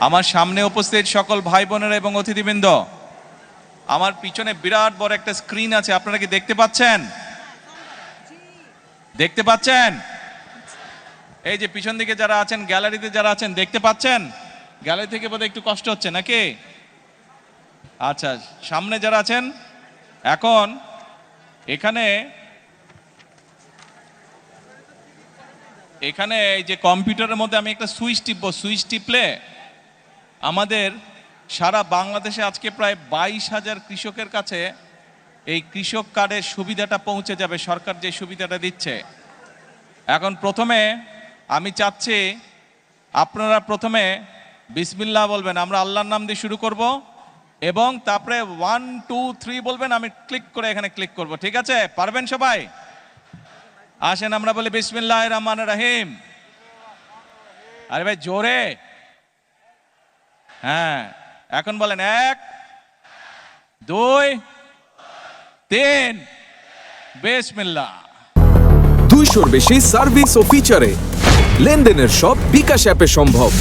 আমার সামনে উপস্থিত সকল ভাই বোনেরা এবং অতিথিবৃন্দ, আমার পিছনে বিরাট বড় একটা স্ক্রিন আছে, আপনারা কি দেখতে পাচ্ছেন? দেখতে পাচ্ছেন? এই যে পিছন দিকে যারা আছেন, গ্যালারিতে যারা আছেন, দেখতে পাচ্ছেন? গ্যালারি থেকে বোধহয় একটু কষ্ট হচ্ছে নাকি? আচ্ছা, সামনে যারা আছেন, এখন এখানে এই যে কম্পিউটারের মধ্যে আমি একটা সুইচ টিপবো, সুইচ টিপলে আমাদের সারা বাংলাদেশে আজকে প্রায় 22,000 কৃষকের কাছে এই কৃষক কার্ডের সুবিধাটা পৌঁছে যাবে, সরকার যে সুবিধাটা দিচ্ছে। এখন প্রথমে আমি চাচ্ছি আপনারা প্রথমে বিসমিল্লাহ বলবেন, আমরা আল্লাহর নাম দিয়ে শুরু করব এবং তারপরে 1 2 3 বলবেন, আমি ক্লিক করে এখানে ক্লিক করব। ঠিক আছে? পারবেন সবাই? আসেন আমরা বলি বিসমিল্লাহির রহমানির রহিম। আরে ভাই জোরে, হ্যাঁ। এখন বলেন 1 2 3 বিসমিল্লাহ। 200-র বেশি সার্ভিস ও ফিচারে লেনদেনের সব বিকাশ অ্যাপে সম্ভব।